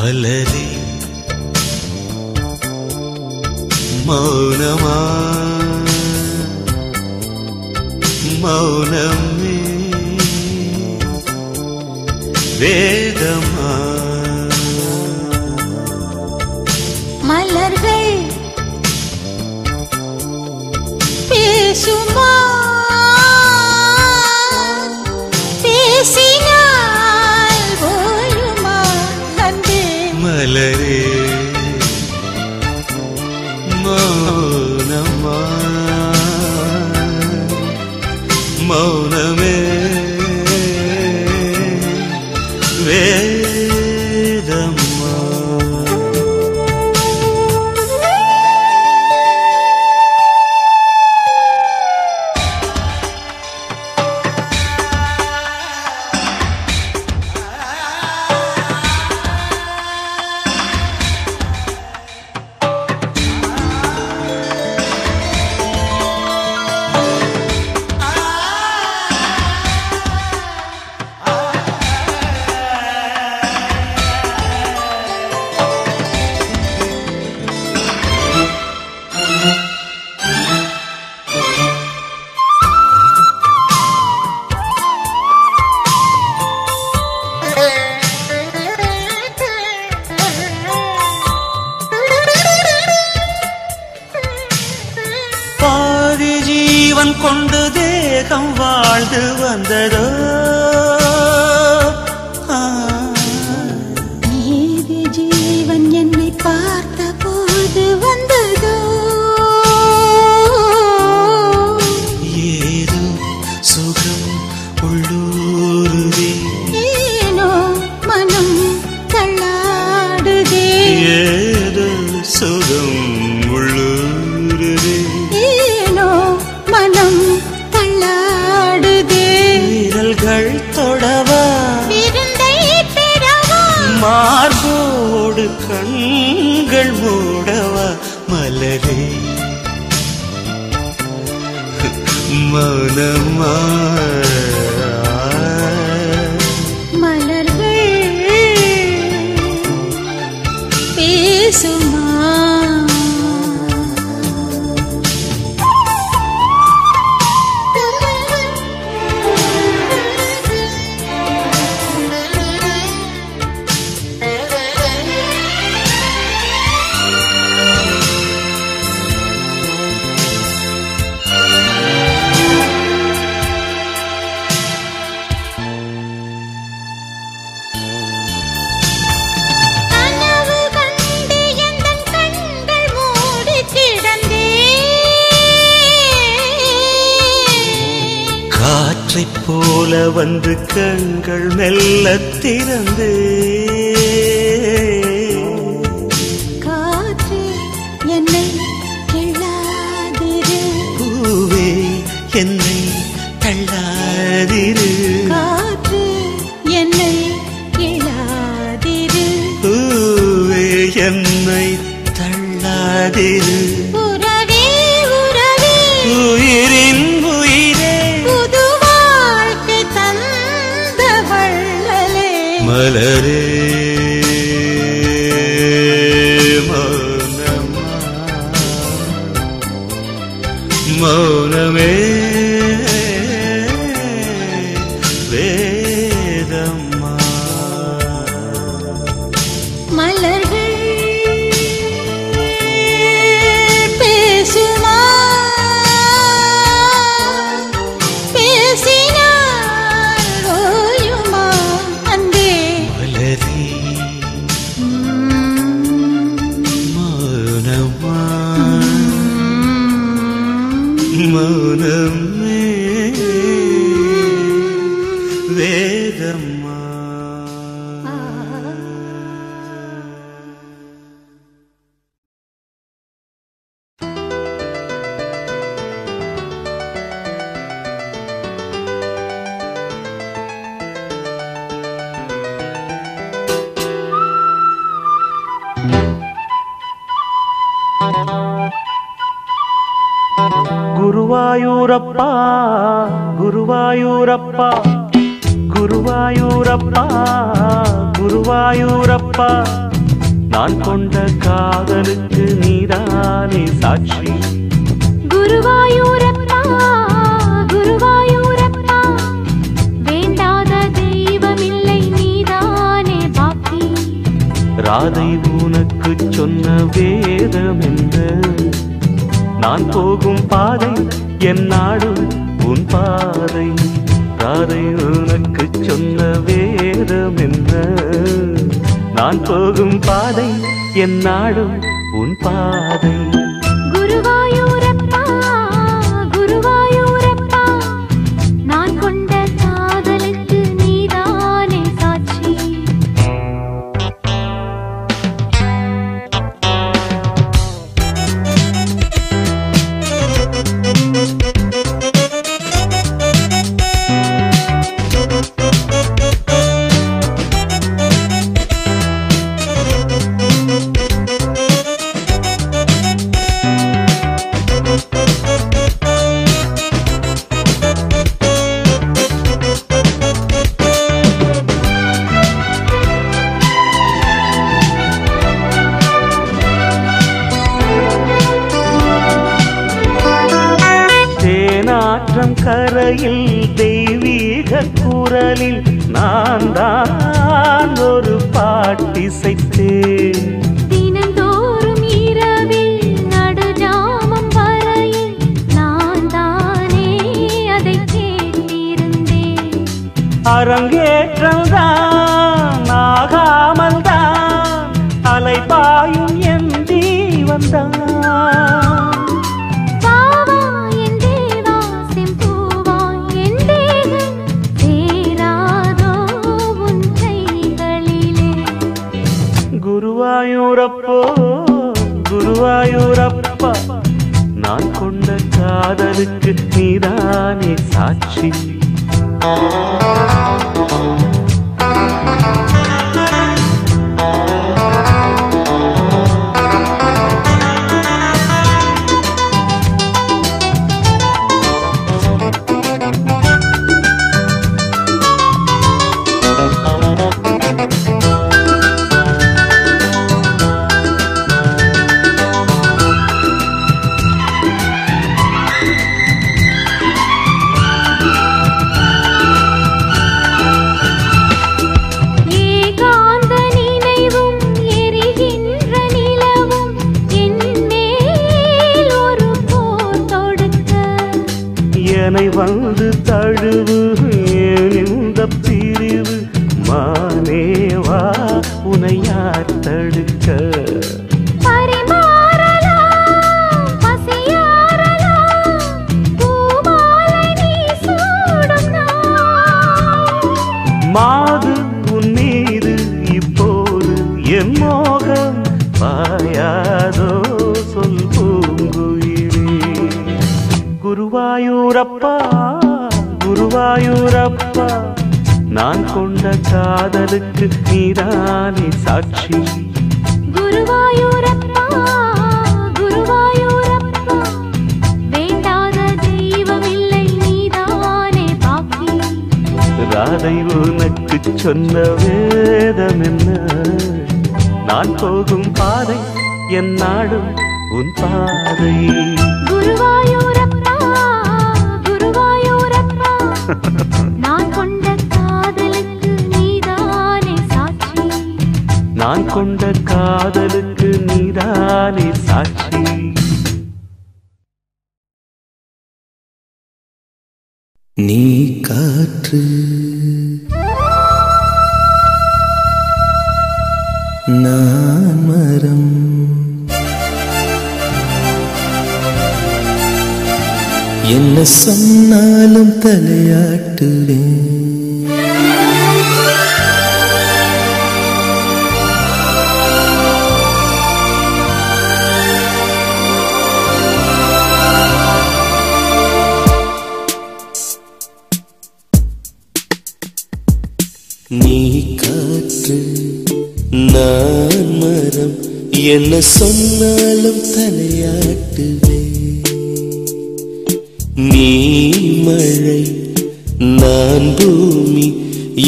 மலரே மௌனமா மௌனமே வேதமா மலர்கள் பேசுமா பேசினால் போயுமா அன்பே மலரே மௌனமா மௌனமே வேதமா கொண்டு தேகம் வாழ்ந்து வந்ததோ நீதி ஜீவன் என்னை பார்த்த போது வந்ததோ ஏதோ சுகம் உள்ளூருதே ஏனோ மனம் தள்ளாடுதே ஏதோ சுகம் உள்ளூருதே மனம் தள்ளாடுதே விரல்கள் தொடவா விருந்தை பெறவா மார்போடு கண்கள் மூடவா மலரே மௌனமா மலர்கள் பேசுமா காற்றைப் போல வந்து கண்கள் மெல்ல திறந்து காற்று என்னை கிள்ளாதிரு பூவே என்னை தள்ளாதிரு காற்று என்னை கிள்ளாதிரு பூவே என்னை தள்ளாதிரு உறவே உறவே உயிரின் உயிரே புது வாழ்க்கை தந்த வள்ளலே மலரே மௌனமா மௌனமே வேதமா மலர்கள் பேசுமா பேசினால் ஓயுமா அன்பே மலரே மௌனமா மௌனமே வேதமா குருவாயூரப்பா குருவாயூரப்பா குருவாயூரப்பா குருவாயூரப்பா நான் கொண்ட காதலுக்கு நீதானே சாட்சி. குருவாயூரப்பா குருவாயூரப்பா, வேண்டாத தெய்வமில்லை நீதானே பாக்கி. ராதை உனக்கு சொன்ன வேதம் என்ன? நான் போகும் பாதை என் நாடு உன் பாதை. ராதை உனக்கு சொன்ன வேதம் என்ன? நான் போகும் பாதை என் நாடு உன் பாதை. குருவாயூரப்பா குருவாயூரப்பா, நான் கொண்ட காதலுக்கு நீதானே சாட்சி. கரையில் தெய்வீக குரலில் நான் தான் ஒரு பாட்டிசைத்தேன். தினந்தோறும் இரவில் நடுஜாமம் வரையில் நான் தானே அதை கேட்டிருந்தேன். அரங்கேற்றம் தான் ஆகாமல் தான் அலைபாயும் என் ஜீவன்தான். குருவாயூரப்போ குருவாயூரப்பா, நான் கொண்ட காதலுக்கு நீதானே சாட்சி. வந்து தழுவு இந்த பிரிவு மானேவா உனை யார் தடுக்க. மாது உன் மீது இப்போது என் மோகம் பாயாதோ சொல் பூங்குயிலே. குருவாயூரப்பா குருவாயூரப்பா, நான் கொண்ட காதலுக்கு நீதானே சாட்சி. குருவாயூரப்பா குருவாயூரப்பா, வேண்டாத தெய்வமில்லை நீதானே பாக்கி. ராதை உனக்கு சொன்ன வேதம் என்ன? நான் போகும் பாதை என் நாடும் உன் பாதை. குருவாயூரப்பா குருவாயூரப்பா, நான் கொண்ட காதலுக்கு நீதானே சாட்சி. நான் கொண்ட காதலுக்கு நீதானே சாட்சி. நீ காற்று நான் மரம், என்ன சொன்னாலும் தலையாட்டுவேன். நீ காற்று நான் மரம், என்ன சொன்னாலும் தலையாட்டுவேன். நீ மழை நான் பூமி,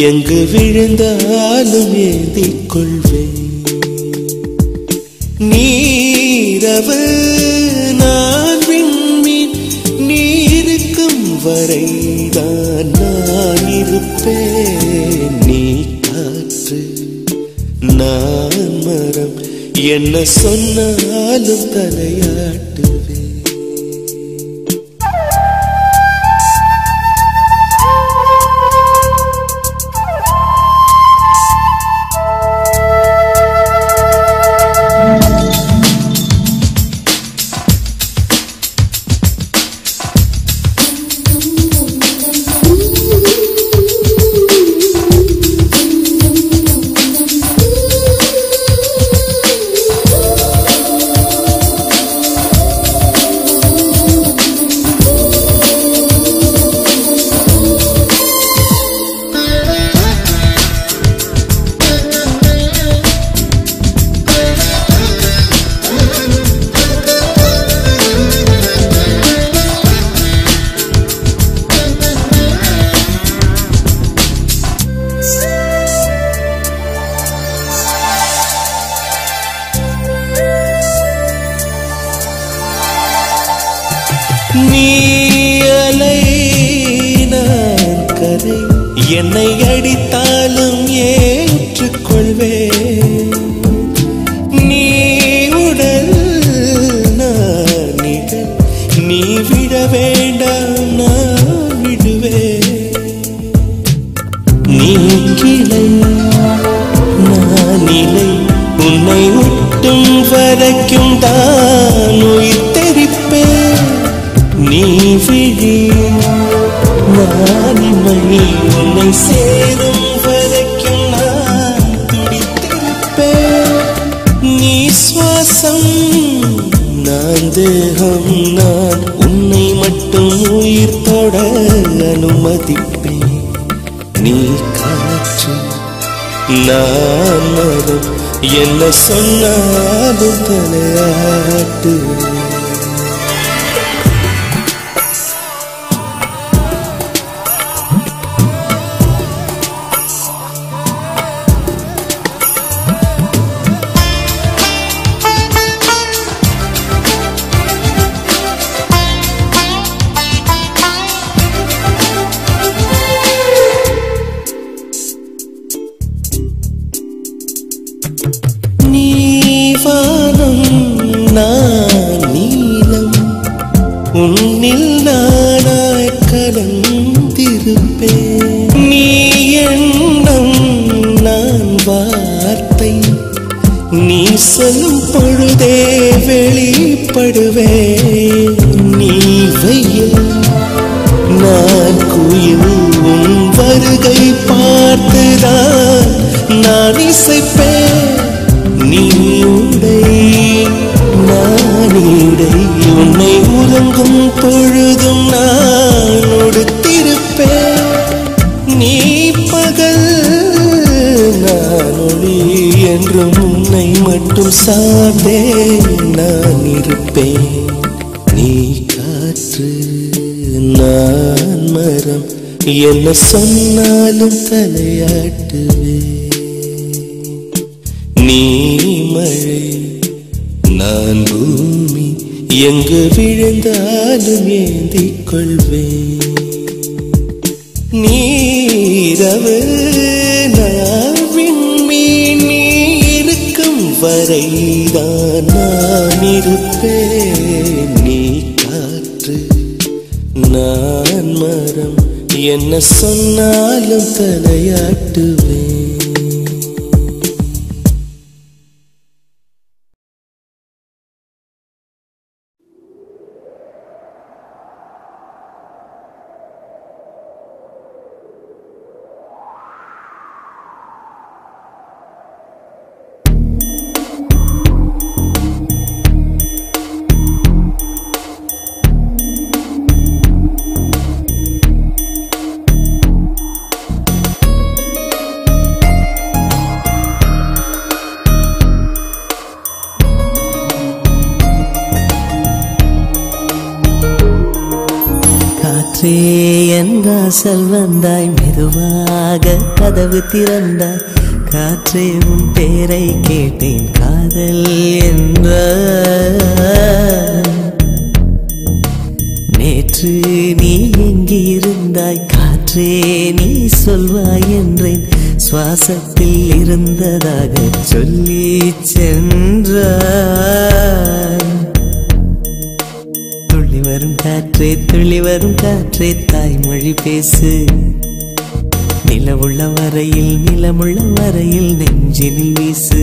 எங்கு விழுந்தாலும் ஏந்திக் கொள்வேன். நீரவு நான் விண்மீன், நீ இருக்கும் வரைதான் நான் இருப்பேன். நீ காற்று நான் மரம், என்ன சொன்னாலும் தலையாட்டுவேன். நீ அலை நான் கரை, என்னை அடித்தாலும் ஏற்றுக்கொள்வேன். நீ உடல் நான் நிழல், நீ விட வேண்டாம் நான் விடுவேன். நீ கிளை நான் இலை, உன்னை ஒட்டும் வரைக்கும் தான் உயிர் தெரிப்பேன். நீ விழி நான் இமை, உன்னை சேரும் வரைக்கும் நான் துடித்திருப்பேன். நீ சுவாசம் நான் தேகம், நான் உன்னை மட்டும் உயிர் தொட அனுமதிப்பேன். நீ காற்று நான் மரம், என்ன சொன்னாலும் தலையாட்டு. நான் நீலம், உன்னில் நானாய் கலந்திருப்பேன். நீ எண்ணம் நான் வார்த்தை, நீ சொல்லும் பொழுதே வெளிப்படுவேன். நீ வெயில் நான் குயில், உன் வருகை பார்த்துதான் நான் இசைப்பேன். நீ உடை நான் இடை, உன்னை உறங்கும் பொழுதும் நான் உடுத்திருப்பேன். நீ பகல் நான் ஒளி, என்றும் உன்னை மட்டும் சார்ந்தே நான் இருப்பேன். நீ காற்று நான் மரம், என்ன சொன்னாலும் தலையாட்டுவேன். நீ மழை நான் பூமி, எங்கு விழுந்தாலும் ஏந்திக் கொள்வேன். நீரவு நான் விண்மீன், நீ இருக்கும் வரைதான் நான் இருப்பேன். நீ காற்று நான் மரம், என்ன சொன்னாலும் தலையாட்டுவேன். என் வாசல் வந்தாய், மெதுவாக கதவு திறந்தாய். காற்றே உன் பேரை கேட்டேன் காதல் என்ற நேற்று நீ எங்கிருந்தாய் காற்றே நீ சொல்வாய் என்றேன் சுவாசத்தில் இருந்ததாக சொல்லி சென்றாய் துள்ளி வரும் காற்றே தாய்மொழி பேசு நிலமுள்ள வரையில் நெஞ்சினில் வீசு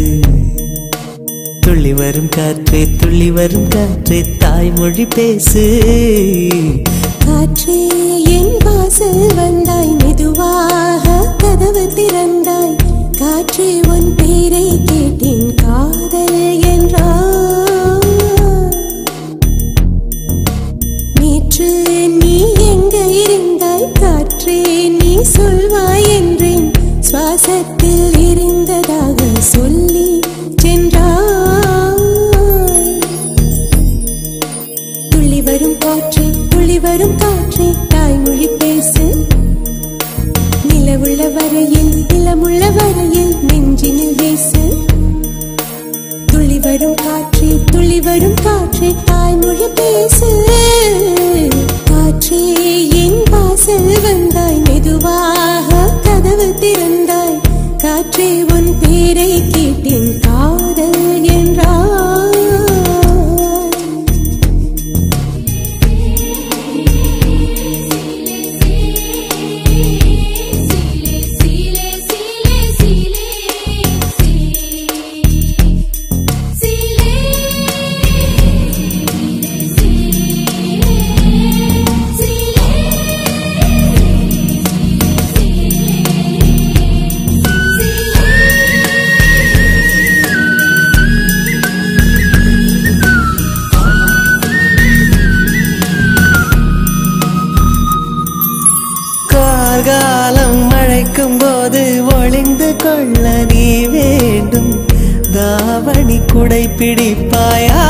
துள்ளி வரும் காற்றே தாய்மொழி பேசு காற்றே என் வாசல் வந்தாய் மெதுவாக கதவு திறந்தாய் காற்றே உன் பேரை கேட்டேன் காதல் என்றாய் நேற்று நீ எங்க இருந்தாய் காற்றே நீ சொல்வாய் என்றேன் சுவாசத்தில் இருந்ததாக சொல்லி சென்றாய் துள்ளி வரும் காற்றே தாய்மொழி பேசு நிலமுள்ள வரையில் நெஞ்சினில் வீசு துள்ளி வரும் காற்றே தாய்மொழி பேசு காற்றே என் வாசல் வந்தாய் மெதுவாக கதவு திறந்தாய் காற்றே உன் பேரை கேட்டேன் காதல் என்றாய் காலம் மழைக்கும் போது ஒளிந்து கொள்ள நீ வேண்டும் தாவணி குடை பிடிப்பாயா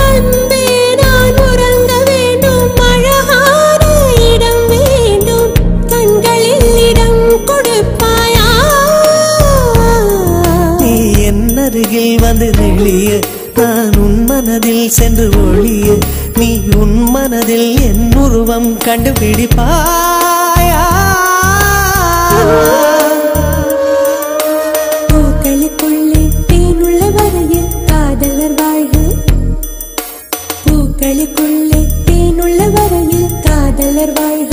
அன்பே நான் உறங்க வேண்டும் அழகான இடம் வேண்டும் கண்களில் இடம் கொடுப்பாயா நீ என் அருகில் வந்து நெளிய நான் உன் மனதில் சென்று ஒளிய நீ உன் மனதில் என் உருவம் கண்டுபிடிப்பாயா பூக்களுக்குள்ளே தேனுள்ள வரையில் காதலர் வாழ்க பூக்களுக்குள்ளே தேனுள்ள வரையில் காதலர் வாழ்க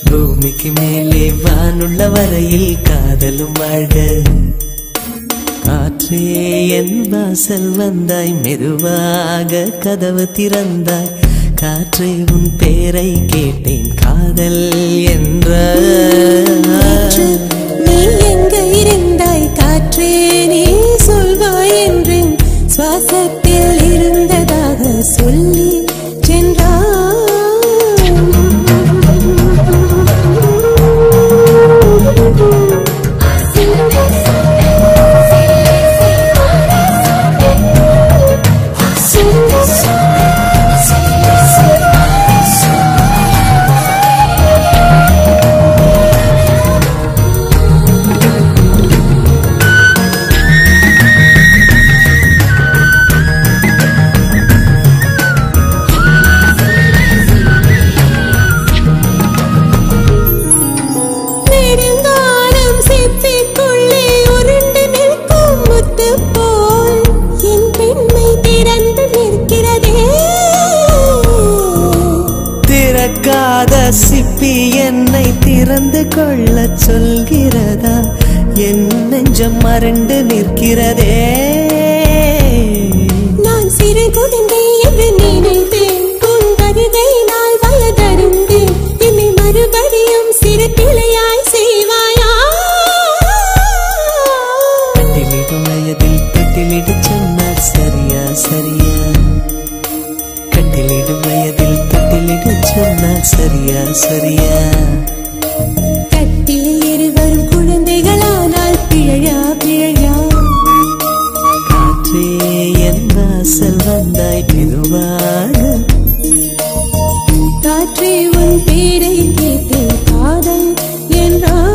பூமிக்கு மேலே வானுள்ள வரையில் காதலும் வாழ்க காற்றே என் வாசல் வந்தாய் மெதுவாக கதவு திறந்தாய் காற்றே உன் பேரை கேட்டேன் காதல் என்ற நீ எங்க இருந்தாய் காற்றே நீ சொல்வாய் என்றேன் சுவாசத்தில் இருந்ததாக சொல்லி சென்றாய் சிப்பி என்னை திறந்து கொள்ள சொல்கிறதா என் நெஞ்சம் மறண்டு நிற்கிறதே நான் சிறு குழந்தை என்று நினைத்தேன் உன் வருகை நாள் வயதறிந்தேன் என்னை மறுபடியும் சிறு பிள்ளையாய் செய்வாயா கட்டிலிடும் வயதில் தொட்டிலிடு சொன்னால் சரியா சரியா கட்டிலிடும் வயதில் தொட்டிலிடு சொன்னால் சரியா சரியா கட்டில் இருவரும் குழந்தைகளானால் பிழையா பிழையா காற்றே என் வாசல் வந்தாய் மெதுவாக காற்றே உன் பேரை கேட்டேன் காதல் என்றார்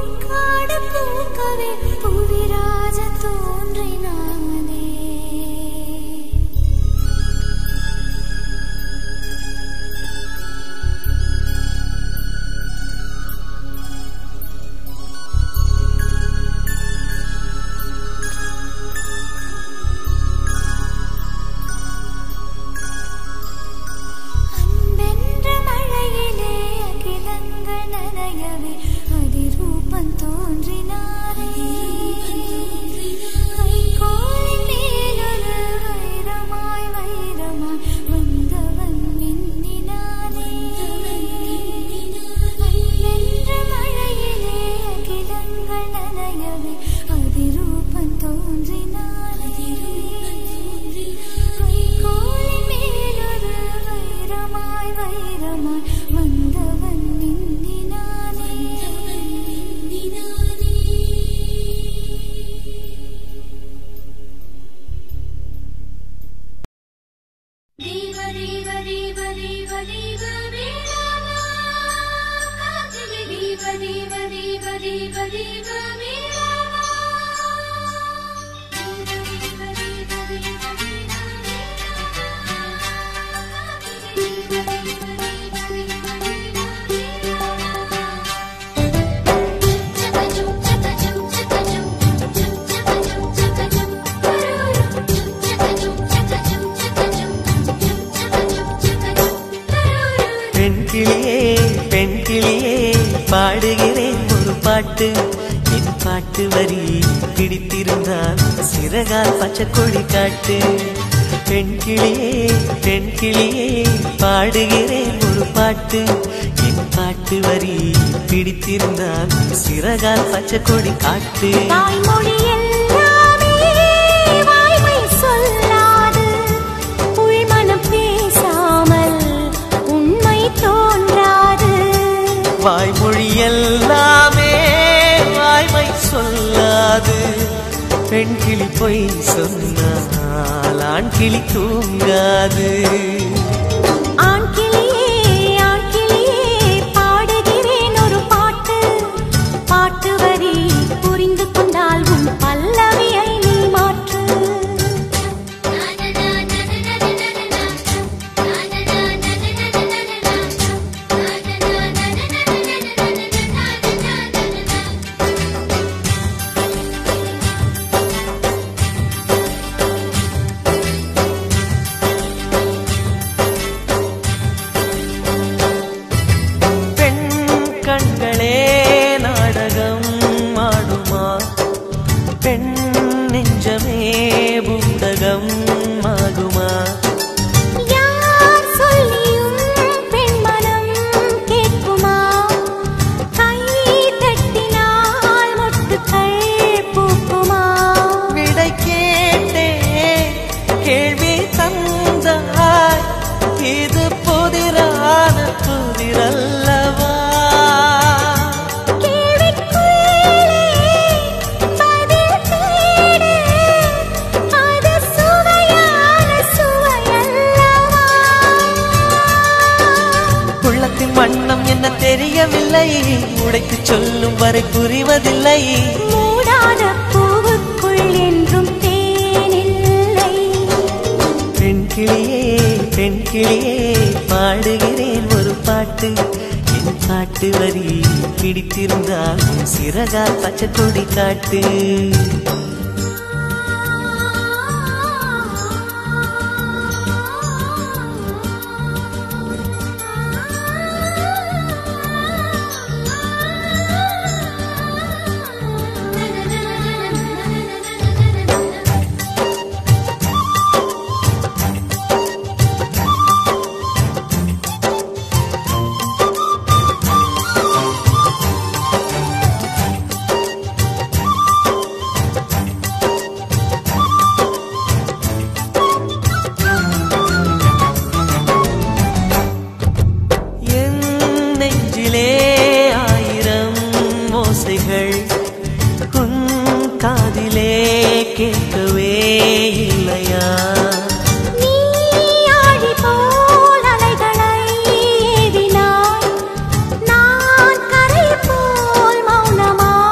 பூக்காடு பூக்கவே புவிராஜ தோன்றினானே. அன்பென்ற மழையிலே அகிலங்கள் நனையவே அதிரூபம் தோன்றினாரே. வைக்கோலின் மேலொரு வைரமாய் வைரமாய் வந்தவன் மின்னினானே. அன்பென்ற மழையிலே அகிலங்கள் நனையவே அதிரூபம் தோன்றினாரே. வைக்கோலின் மேலொரு வைரமாய் வைரமாய் வந்தவன் மின்னினானே. தேவ தேவ தேவ தேவ தேவ வேளாமா காற்றிலே தேவ தேவ தேவ தேவ தேவ வேளாமா. தேவ தேவ தேவ தேவ தேவ பெண் கிளியே பெண் கிளியே பாடுகிறேன் ஒரு பாட்டு. என் பாட்டு வரி பிடித்திருந்தால் சிறகால் பச்சை கொடி காட்டு. பெண் கிளியே பெண் கிளியே பாடுகிறேன் ஒரு பாட்டு. என் பாட்டு வரி பிடித்திருந்தால் சிறகால் பச்சை கொடி காட்டு. தாய்மொழி எல்லாமே வாய்மை சொல்லாது, உள்மனம் பேசாமல் உண்மை தோன்றாது. வாய்மொழி எல்லாமே வாய்மை சொல்லாது. பெண் கிளி பொய் சொன்னால் ஆண் கிளி தூங்காது. ஆண் கிளியே பாடுகிறேன் ஒரு பாட்டு. பாட்டு வரி புரிந்து கொண்டால் உன் பல்லவியை நீ மாற்று. பெண் கண்களே நாடகம் ஆடுமா? பெண் நெஞ்சமே பூதகம் ஆகுமா? யார் சொல்லியும் பெண் மனம் கேட்குமா? கை தட்டினால் மொட்டுக்கள் பூக்குமா? விடை கேட்டே கேள்வி தந்தாய். இது புதிரான புதிரல்லவா? கேள்விக்குள்ளே பதில் தேடு, அது சுவையான சுவையல்லவா? உள்ளத்தின் வண்ணம் என்ன தெரியவில்லை, உடைத்து சொல்லும் வரை புரிவதில்லை. மூடாத பூவுக்குள் என்றும் தேனில்லை. பெண் கிளியே பெண் கிளியே பாடுகிறேன் ஒரு பாட்டு. என் பாட்டு வரி பிடித்திருந்தால் சிறகால் பச்சை கொடி காட்டு. கேட்கவே இல்லையா? நீ ஆழி போல் அலைகளை ஏறினாய், நான் கரை போல் மௌனமாய்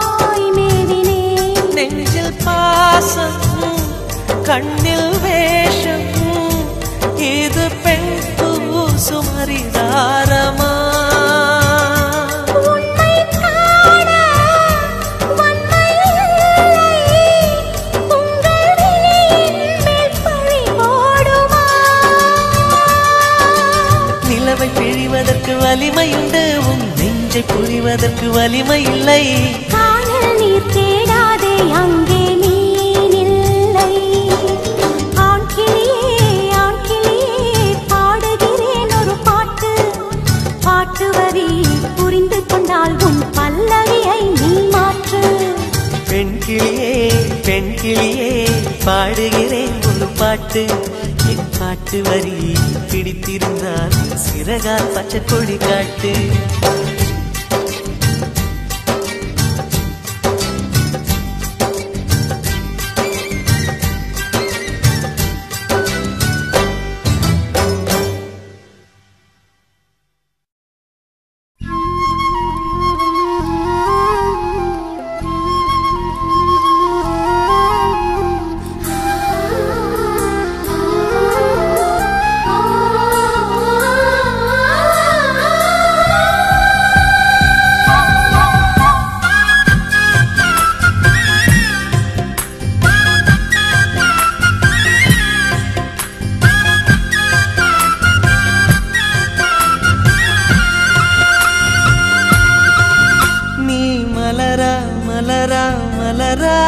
பச்சை புரிவதற்கு வலிமை இல்லை. காணல் நீர் தேடாதே அங்கே மீன் இல்லை. ஆண் கிளியே பாடுகிறேன் ஒரு பாட்டு. பாட்டு வரி புரிந்து கொண்டால் உன் பல்லவியை நீ மாற்று. பெண் கிளியே பாடுகிறேன் ஒரு பாட்டு. என் பாட்டு வரி பிடித்திருந்தால் சிறகால் பச்சை கொடி காட்டு.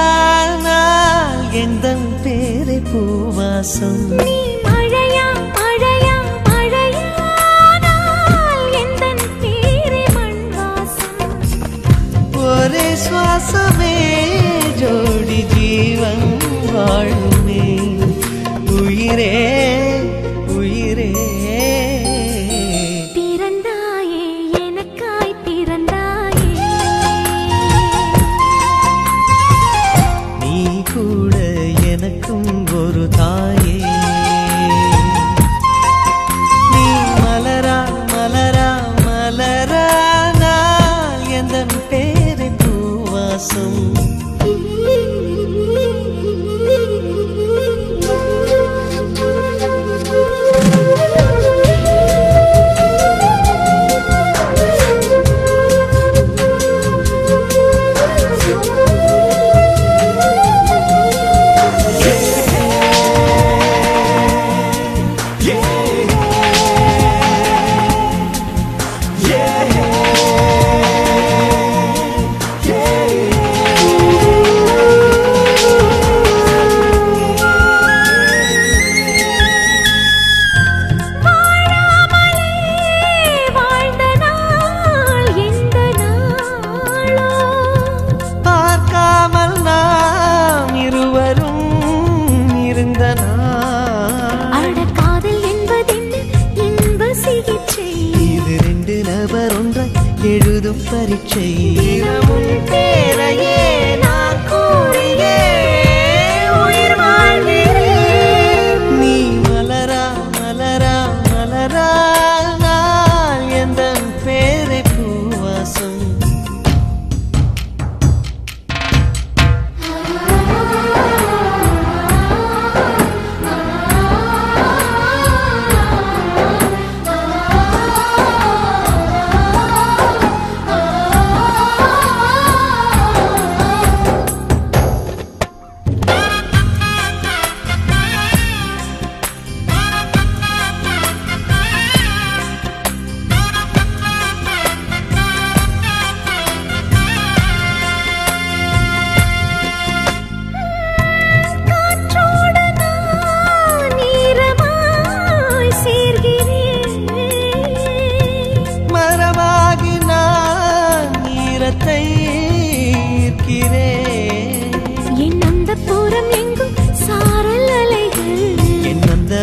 மலரானால் எந்தன் பேரை பூவாசம். நீ மழையா மழையா மழையானால் எந்தன் பேரை மண் வாசம். ஒரே சுவாசமே ஜோடி ஜீவன் வாழுமே. உயிரே உயிரே பிறந்தாயே எனக்காய் பிறந்தாயே. நீ கூட எனக்கும் ஒரு தாயே. நீ மலரா மலரா மலரானால் எந்தன் பேரை பூவாசம். எழுதும் பரீட்சை தினமும் பேரையே நான் கூறியே உயிர் வாழ்கிறேன். நீ மலரா மலரா மலரா நான் எந்தன் பேரை பூவாசம்.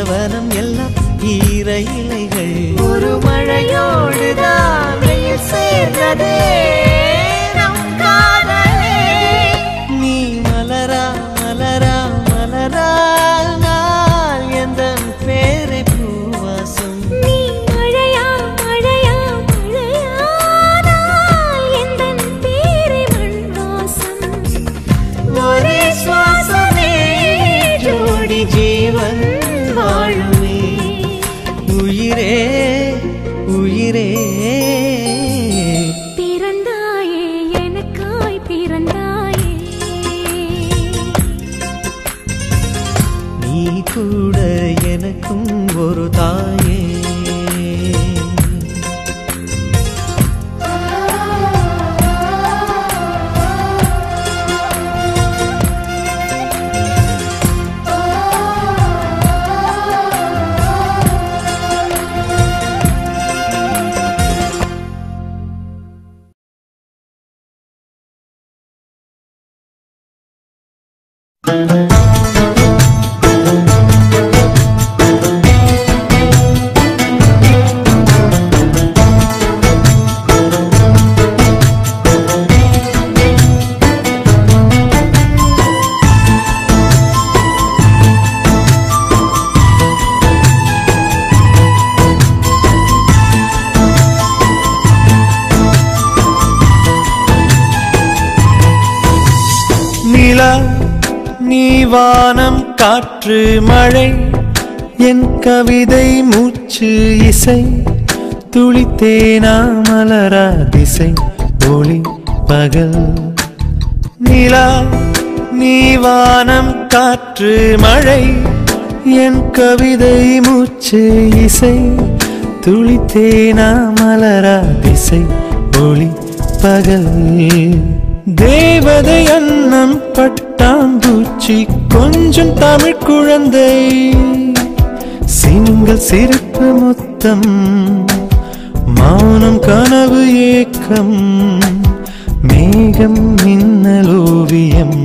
வனம் எல்லாம் ஈர இலைகள் ஒரு மழையோடுதான் வெயில் சேர்ந்ததே நம் காதலே. நீ மலரா மலரா மலரா நான் எந்தன் பேரை பூவாசம். நீ மழையா மழையா மழையானால் எந்தன் பேரை மண் வாசம். ஒரே சுவாசமே ஜோடி ஜீவன் வாழுமே. உயிரே உயிரே பிறந்தாயே எனக்காய் பிறந்தாயே. நீ கூட எனக்கும் ஒரு தாயே. நீ வானம் காற்று மழை என் கவிதை மூச்சு இசை துளித்தேனா மலரா திசை ஒளி பகல் நிலா நீ வானம் காற்று மழை என் கவிதை மூச்சு இசை துளித்தேனா மலரா திசை ஒளி பகல் தேவதை அன்னம் பட்டாம்பூச்சி கொஞ்சம் தமிழ் குழந்தை சிங்கள் சிரிப்பு முத்தம் மௌனம் கனவு ஏக்கம் மேகம் மின்னல் ஓவியம்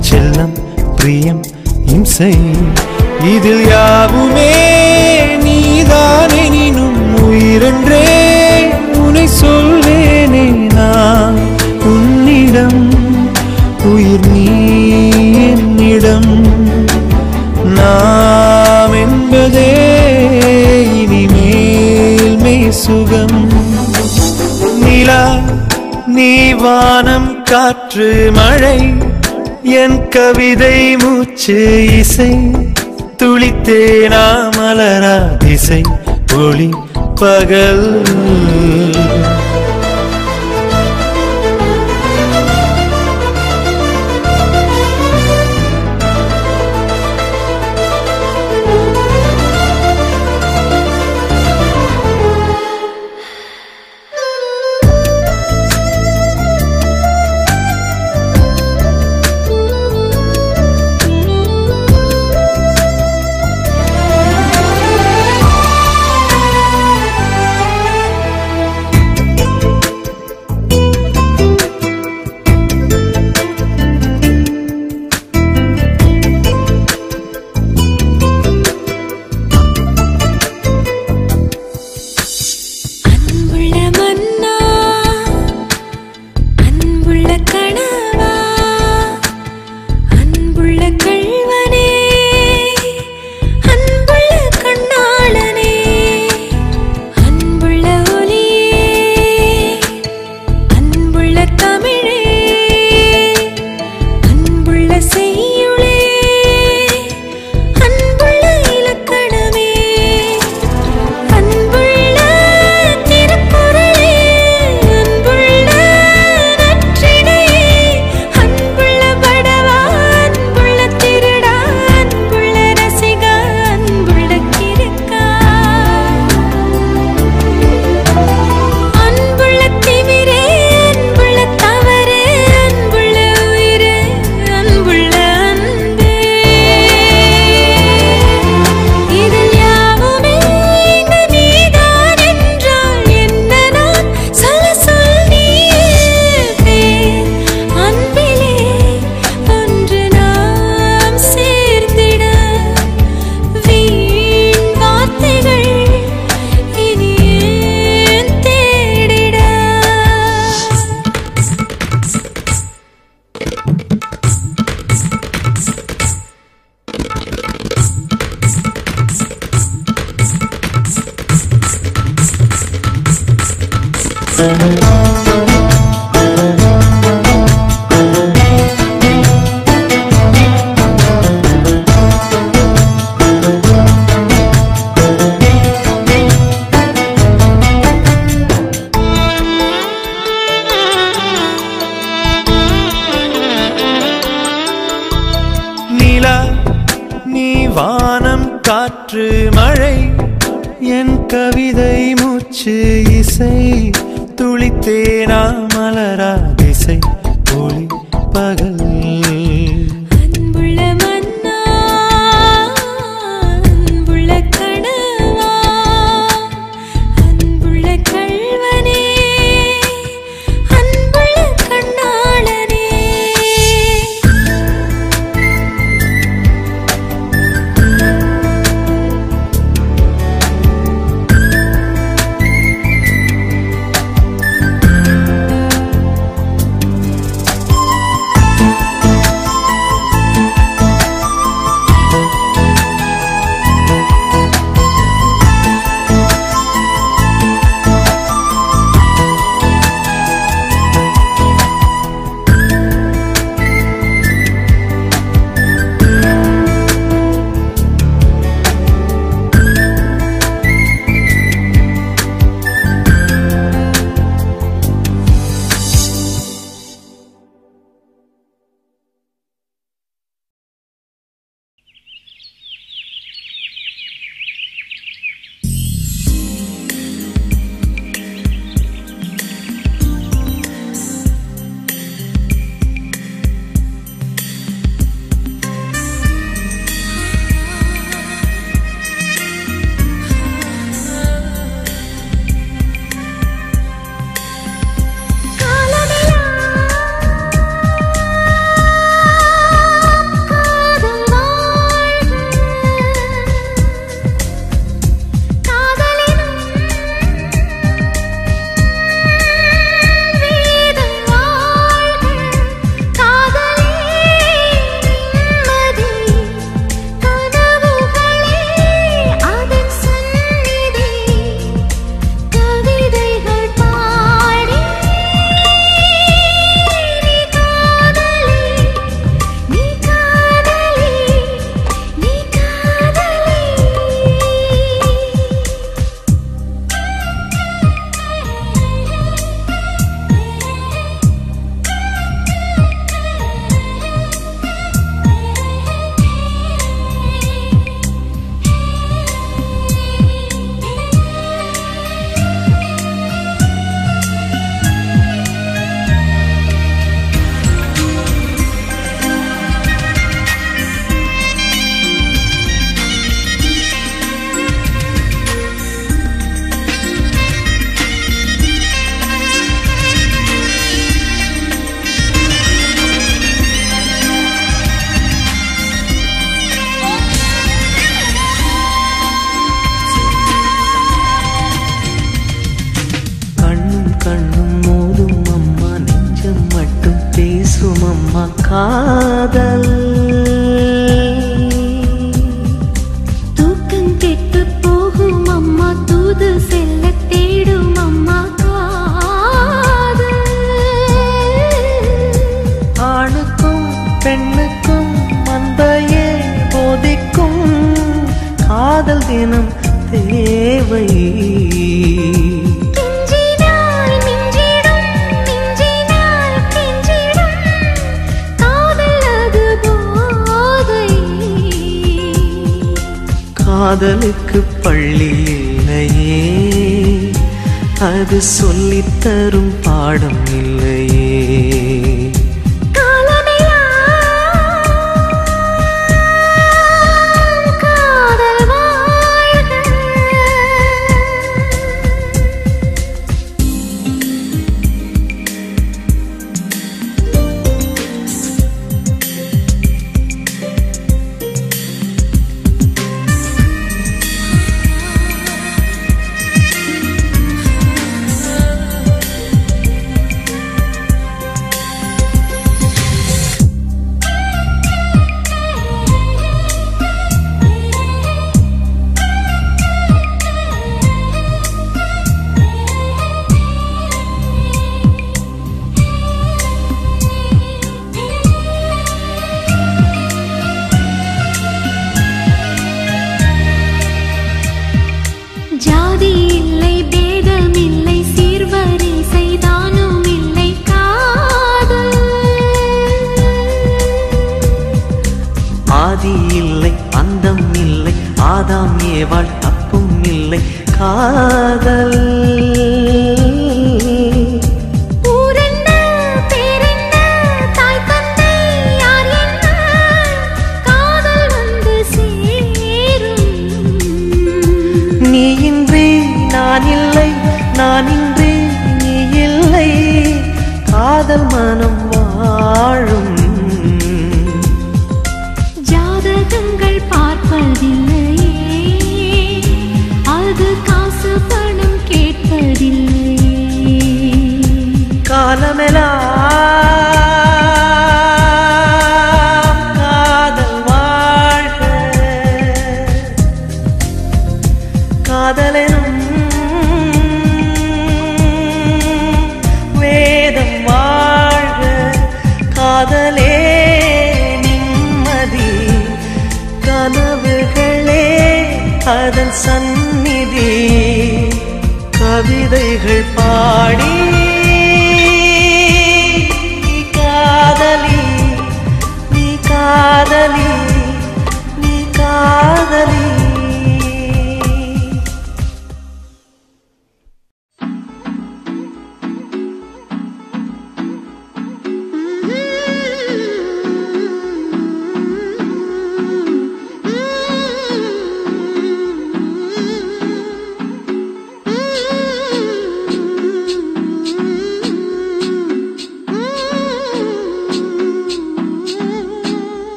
செல்லம் பிரியம் இம்சை இதில் யாவுமே நீதான் எனினும் உயிரென்றே உனை சொல்வேனே நான் உன்னிடம் உயிர் நீ என்னிடம் நாம் என்பதே இனிமேல் மெய் சுகம் நிலா நீ வானம் காற்று மழை என் கவிதை மூச்சு இசை துளித்தேனா மலரா திசை ஒளி பகல் வானம் காற்று மழை என் கவிதை மூச்சு இசை துளித்தேனா மலரா திசை ஒளி பகல் காதல் தூக்கம் கெட்டு போகும் அம்மா தூது செல்ல தேடும் அம்மா காதல் ஆணுக்கும் பெண்ணுக்கும் மந்தையே போதிக்கும் காதல் தினம் தேவை காதலுக்கு பள்ளி இல்லையே அது சொல்லித்தரும் பாடம் இல்லையே ஆதி இல்லை அந்தம் இல்லை ஆதாம் ஏவாள் தப்பும் இல்லை காதல் நீயின்றி நான் இல்லை நானின்றி நீ இல்லை காதல் மனம் வாழும் பார்ப்பதில்லையே அது காசு பணம் கேட்பதில்லையே காலமெல்லாம் காதல் வாழ்க காதலெனும் வேதம் வாழ்க காதலே கனவுகளே அதன் சந்நிதி கவிதைகள் பாடி நீ காதலி நீ காதலி நீ காதலி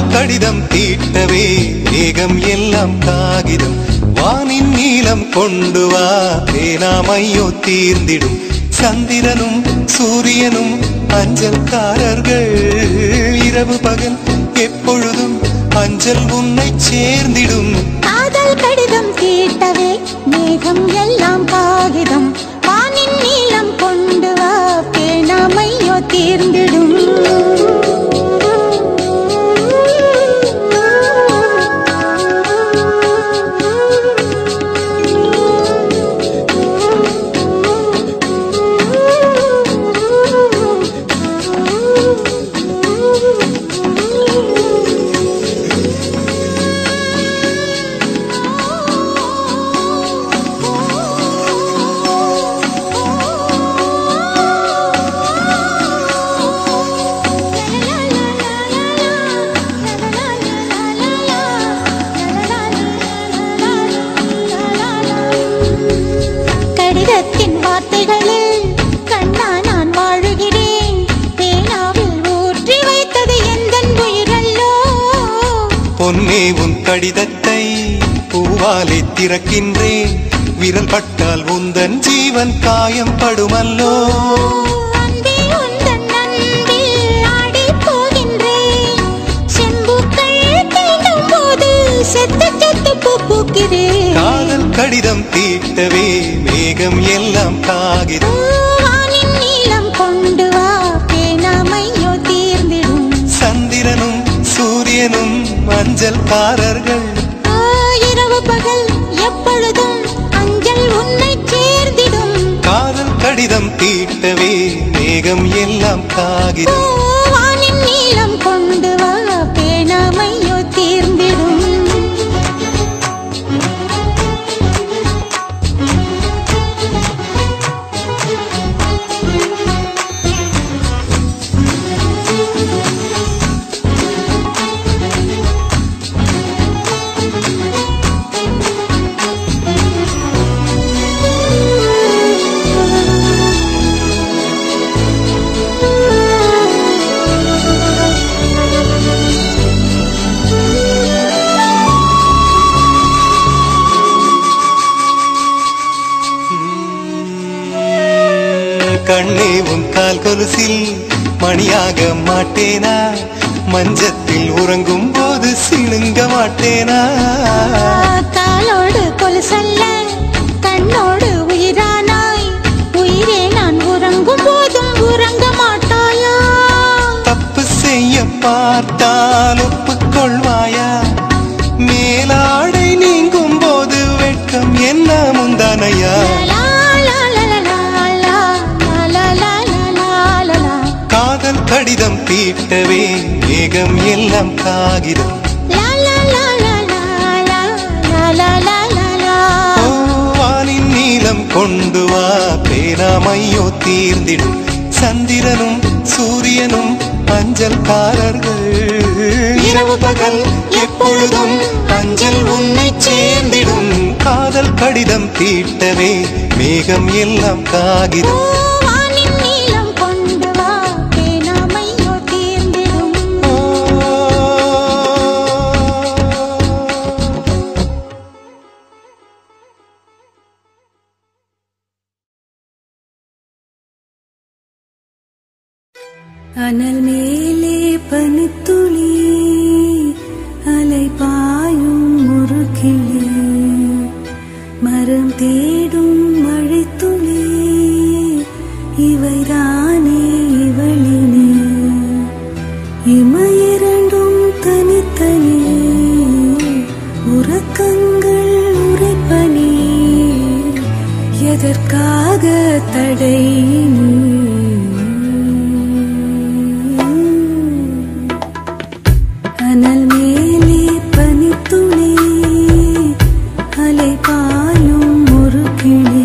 கடிதம் தீட்டவே மேகம் எல்லாம் காகிதம் வானின் நீலம் கொண்டு வா பேனாமையோ தீர்ந்திடும் சந்திரனும் சூரியனும் அஞ்சல்காரர்கள் இரவு பகல் எப்பொழுதும் அஞ்சல் உன்னை சேர்ந்திடும் காதல் கடிதம் தீட்டவே மேகம் எல்லாம் காகிதம் வானின் நீலம் கொண்டு வா பேனாமையோ தீர்ந்திடும் பொன்னே உன் கடிதத்தை பூவாலே திறக்கின்றேன். விரல் பட்டால் உந்தன் ஜீவன் காயம் படுமல்லோ. அன்பே உந்தன் அன்பில் ஆடிப் போகின்றேன். செம்புக்கள் தீண்டும் போது செத்து செத்து பூக்கிறேன். காதல் கடிதம் தீட்டவே மேகம் எல்லாம் காகிதம். வானின் நீளம் கொண்டு வா பேனாமையோ தீர்ந்திடும். சந்திரனும் சூரியனும் மஞ்சள்காரர்கள். இரவு பகல் எப்பொழுதும் அஞ்சல் உன்னை சேர்ந்திடும். காதல் கடிதம் தீட்டவே மேகம் எல்லாம் காகிதம். வானின் நீளம் கொண்டு வா பேனாமையோ தீர்ந்திடும். கண்ணே உன் கால் கொலுசில் மணியாக மாட்டேனா? மஞ்சத்தில் உறங்கும் போது சிணுங்க மாட்டேனா? காலோடு கொலுசல்ல கண்ணோடு உயிரானாய். உயிரே நான் உறங்கும் போதும் உறங்க மாட்டாயா? தப்பு செய்ய பார்த்தால் ஒப்புக்கொள்வாயா? மேலாடை நீங்கும் போது வெட்கம் என்ன முந்தானையா? காதல் கடிதம் தீட்டவே மேகம் எல்லாம் காகிதம். வானின் நீளம் கொண்டு வா பேனாமையோ தீர்ந்திடும். சந்திரனும் சூரியனும் அஞ்சல்காரர்கள். இரவு பகல் எப்பொழுதும் அஞ்சல் உன்னை சேர்ந்திடும். காதல் கடிதம் தீட்டவே மேகம் எல்லாம் காகிதம். அனல் மேலே பனித்துளி அலை பாயும் முறுக்கிளி மரம் தேடும் மழைத்துளி இவைதானே இவளினே இமையிரண்டும் தனித்தனி உறக்கங்கள் உரைப்பனி எதற்காக தடை நீ அனல் மேலே பனித்துளி அலை பாயும் முறுக்கிளி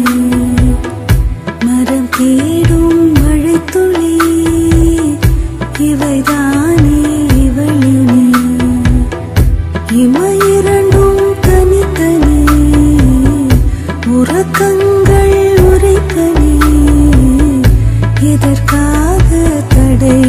மரம் தேடும் மழைத்துளி இவைதானே இவளினே இமையிரண்டும் தனித்தனி உறக்கங்கள் உரைப்பனி எதற்காக தடை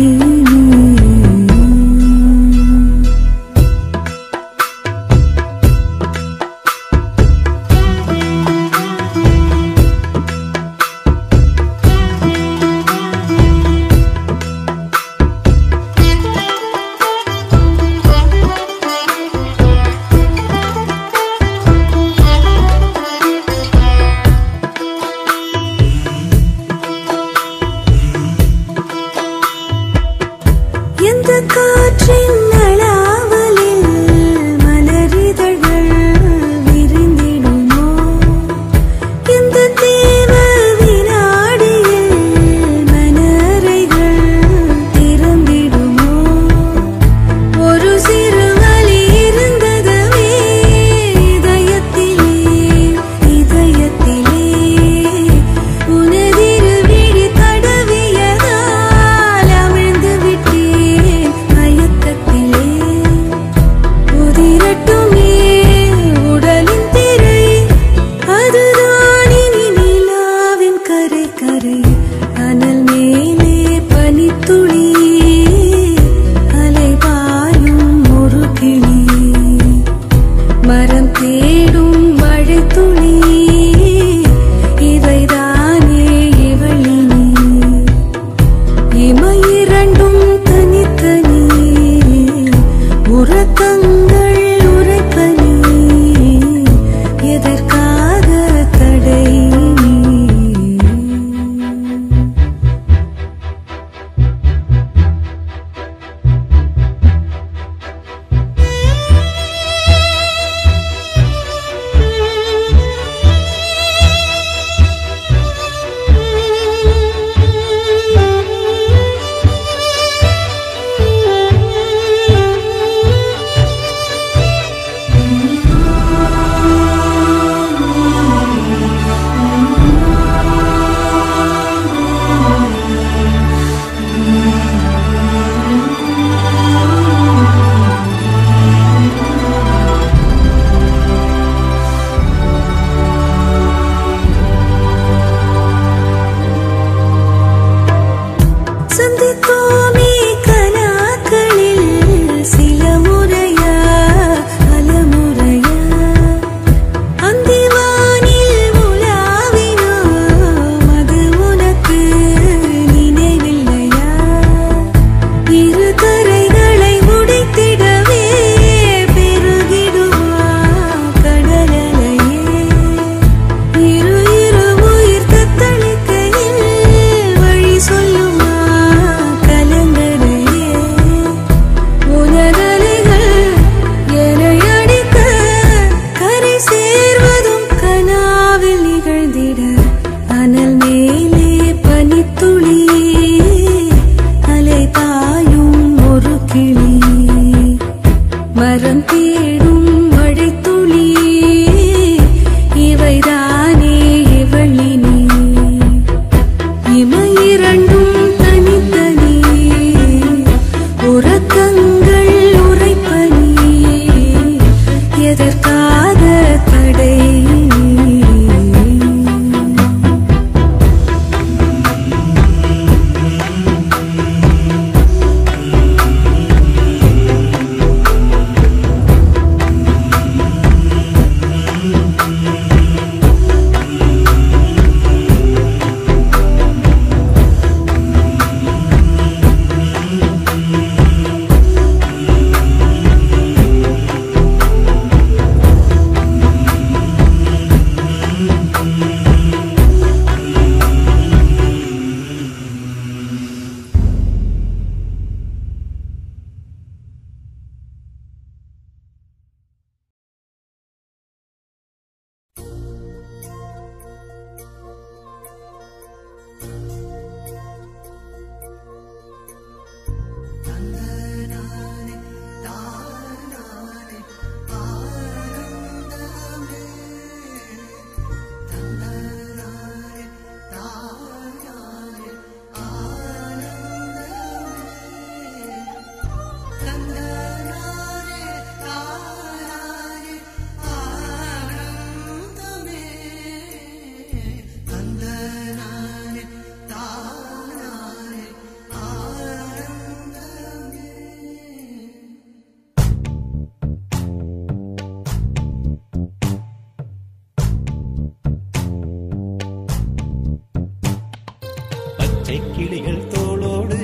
கிளிகள் தோளோடு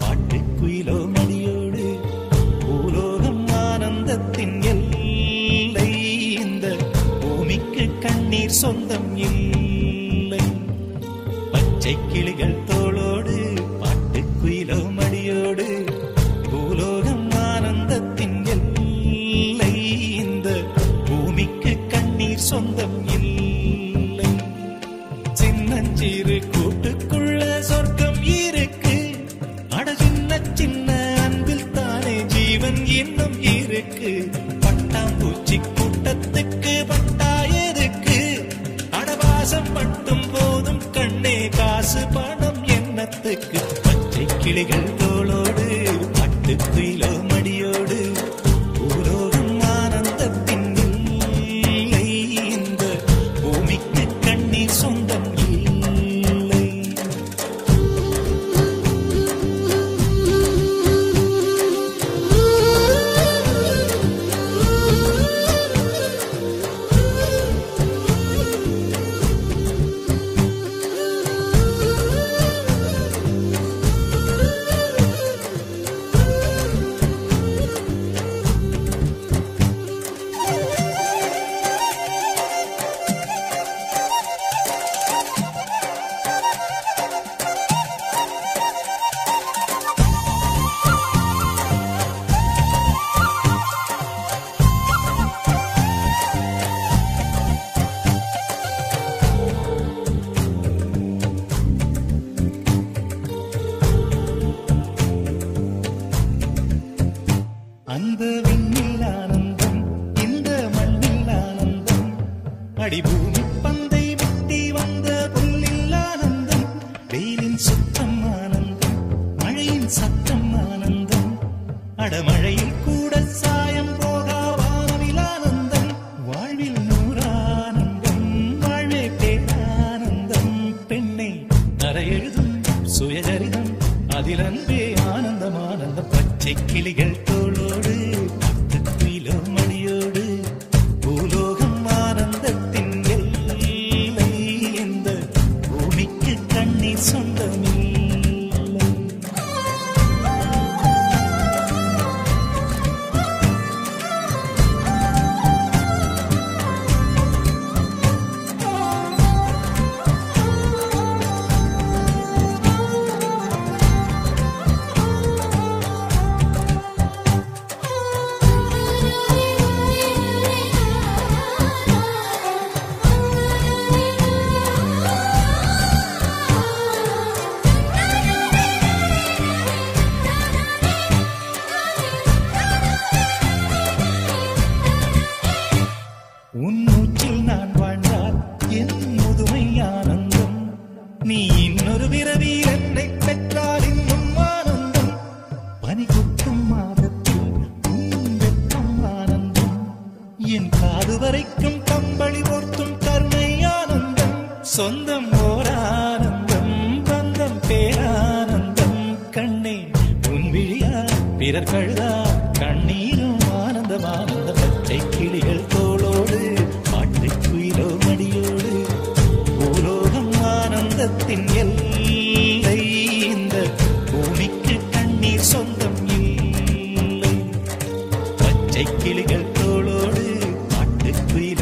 பாட்டுக்குயிலோ மடியோடு பூலோகம் ஆனந்தத்தின் எல்லை. இந்த பூமிக்கு கண்ணீர் சொந்தம் இல்லை. பச்சை கிளிகள் தோளோடு பாட்டுக்குயிலோ மடியோடு பூலோகம் ஆனந்தத்தின் எல்லை. இந்த பூமிக்கு கண்ணீர் சொந்தம் இல்லை. சின்னஞ்சிறு கூட்டுக்குள்ள சொர்க்கம் இருக்கு. அட சின்ன சின்ன அன்பில் தானே ஜீவன் இன்னும் இருக்கு. பட்டாம்பூச்சி கூட்டத்துக்கு பட்டாயதுக்கு அடவாசம் மட்டும் போதும் கண்ணே, காசு பணம் எண்ணத்துக்கு. பச்சை கிளிகள் தோளோடு பட்டுக்குயிலோ மடியோடு பூலோகம் ஆனந்தத்தின் இல்லை. இந்த பூமிக்கு கண்ணீர் சொந்தம் இல்லை. விண்ணில் ஆனந்தம் இந்த மண்ணில் ஆனந்தம் அடிபூமி பந்தை விட்டி வந்த புல்லில் ஆனந்தம் வெயிலின் சுத்தம் ஆனந்தம் மழையின் சத்தம் ஆனந்தம் அடமழையில் கூட சாயம் போகா வானவில் ஆனந்தம் வாழ்வில் நூறானந்தம் வாழ்வே பேரானந்தம் பெண்ணை அறை எழுதும் சுயசரிதம் அதில் அன்பே ஆனந்தம் ஆனந்தம் பச்சை கிளிகள் தோளோடு குயிலோ மணியோடு பூலோகம் ஆனந்தத்தின் எல்லை இந்த பூமிக்கு கண்ணீர் சொந்தமில்லை. உன் மூச்சில் நான் வாழ்ந்தால் என் முதுமை ஆனந்தம் நீ இன்னொரு பிறவியில் என்னை பெற்றால் இன்னும் ஆனந்தம் பனி கொட்டும் மாதத்தில் உன் வெப்பம் ஆனந்தம் என் காது வரைக்கும் கம்பளி போர்த்தும் கருணை ஆனந்தம் சொந்தம் ஓர் ஆனந்தம் பந்தம் பேரானந்தம் கண்ணே உன் விழியா பிறர் கழுதா கண்ணீரும் ஆனந்தம் ஆனந்த பச்சை கிளிகள் தோளோடு பாட்டு குயிலோ மடியோடு பூலோகம் ஆனந்தத்தின் எல்லை இந்த பூமிக்கு கண்ணீர் சொந்தம் இல்லை பச்சை கிளிகள் தோளோடு பாட்டு குயில்